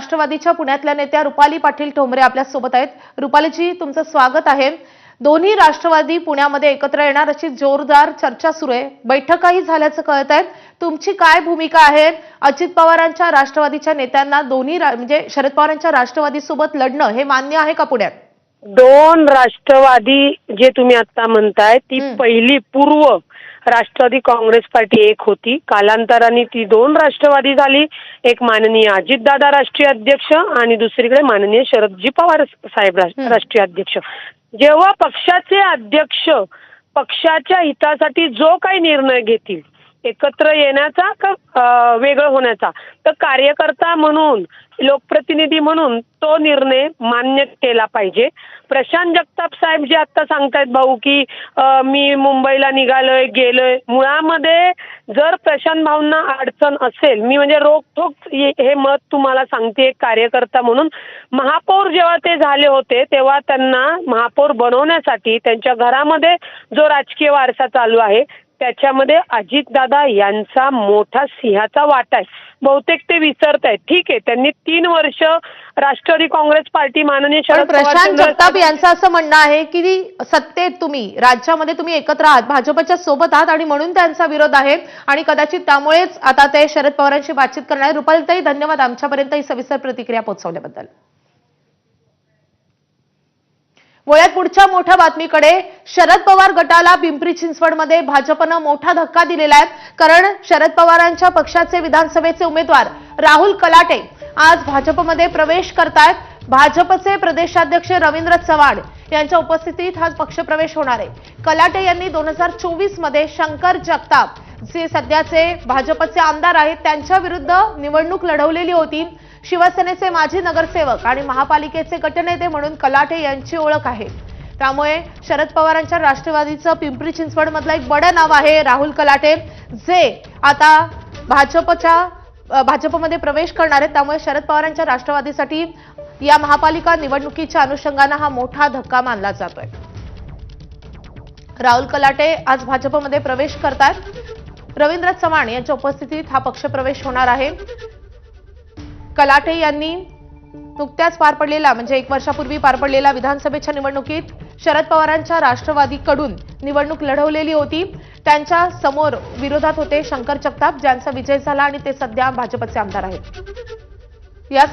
राष्ट्रवादीच्या पुण्यातल्या नेत्या रुपाली पाटील ठोंबरे आपल्या सोबत आहेत. रुपालीजी, तुमचं स्वागत आहे. दोन्ही राष्ट्रवादी पुण्यामध्ये एकत्र येणार अशी जोरदार चर्चा सुरू आहे. बैठकाही झाल्याचं कळत आहे. तुमची काय भूमिका आहे? अजित पवारांच्या राष्ट्रवादीच्या नेत्यांना दोन्ही म्हणजे शरद पवारांच्या राष्ट्रवादी सोबत लढणं हे मान्य आहे का पुण्यात? दोन राष्ट्रवादी जे तुम्ही आता म्हणताय ती पहिली पूर्व राष्ट्रवादी काँग्रेस पार्टी एक होती. कालांतराने ती दोन राष्ट्रवादी झाली. एक माननीय अजितदादा राष्ट्रीय अध्यक्ष आणि दुसरीकडे माननीय शरदजी पवार साहेब राष्ट्रीय अध्यक्ष. जेव्हा पक्षाचे अध्यक्ष पक्षाच्या हितासाठी जो काही निर्णय घेतील, एकत्र येण्याचा का वेगळं होण्याचा, तर कार्यकर्ता म्हणून, लोकप्रतिनिधी म्हणून तो निर्णय मान्य केला पाहिजे. प्रशांत जगताप साहेब जे आता सांगतायत भाऊ की मी मुंबईला निघालोय गेलोय, मुळामध्ये जर प्रशांत भाऊंना अडचण असेल, मी म्हणजे रोखोक हे मत तुम्हाला सांगते एक कार्यकर्ता म्हणून, महापौर जेव्हा ते झाले होते तेव्हा त्यांना महापौर बनवण्यासाठी त्यांच्या घरामध्ये जो राजकीय वारसा चालू आहे त्याच्यामध्ये अजितदादा यांचा मोठा सिंहाचा वाटा आहे. बहुतेक ते विसरत आहेत. ठीक आहे, त्यांनी 3 वर्ष राष्ट्रवादी काँग्रेस पार्टी माननीय शरद पवार प्रशांत जगताप यांचं असं म्हणणं आहे की सत्तेत तुम्ही राज्यामध्ये तुम्ही एकत्र आहात, भाजपच्या सोबत आहात आणि म्हणून त्यांचा विरोध आहे आणि कदाचित त्यामुळेच आता ते शरद पवारांशी बातचीत करणार आहेत. रुपालीताई, धन्यवाद आमच्यापर्यंत ही सविस्तर प्रतिक्रिया पोहोचवल्याबद्दल. वळ्यात पुढच्या मोठ्या बातमीकडे. शरद पवार गटाला पिंपरी चिंचवडमध्ये भाजपनं मोठा धक्का दिलेला आहे. कारण शरद पवारांच्या पक्षाचे विधानसभेचे उमेदवार राहुल कलाटे आज भाजपमध्ये प्रवेश करतायत. भाजपचे प्रदेशाध्यक्ष रवींद्र चव्हाण यांच्या उपस्थितीत हा पक्षप्रवेश होणार आहे. कलाटे यांनी 2024 मध्ये शंकर जगताप जे सध्याचे भाजपचे आमदार आहेत त्यांच्या विरुद्ध निवडणूक लढवलेली होती. शिवसेनेचे माजी नगरसेवक आणि महापालिकेचे गटनेते म्हणून कलाटे यांची ओळख आहे. त्यामुळे शरद पवारांच्या राष्ट्रवादीचं पिंपरी चिंचवड मधलं एक बडं नाव आहे राहुल कलाटे, जे आता भाजपमध्ये प्रवेश करणार आहेत. त्यामुळे शरद पवारांच्या राष्ट्रवादीसाठी या महापालिका निवडणुकीच्या अनुषंगाने हा मोठा धक्का मानला जातोय. राहुल कलाटे आज भाजपमध्ये प्रवेश करतात. रवींद्र चव्हाण यांच्या उपस्थितीत हा पक्षप्रवेश होणार आहे. कलाटे यांनी नुकत्याच पार पडलेला म्हणजे 1 वर्षापूर्वी पार पडलेल्या विधानसभेच्या निवडणुकीत शरद पवारांच्या राष्ट्रवादीकडून निवडणूक लढवलेली होती. त्यांच्या समोर विरोधात होते शंकर जगताप, ज्यांचा विजय झाला आणि ते सध्या भाजपचे आमदार आहेत. या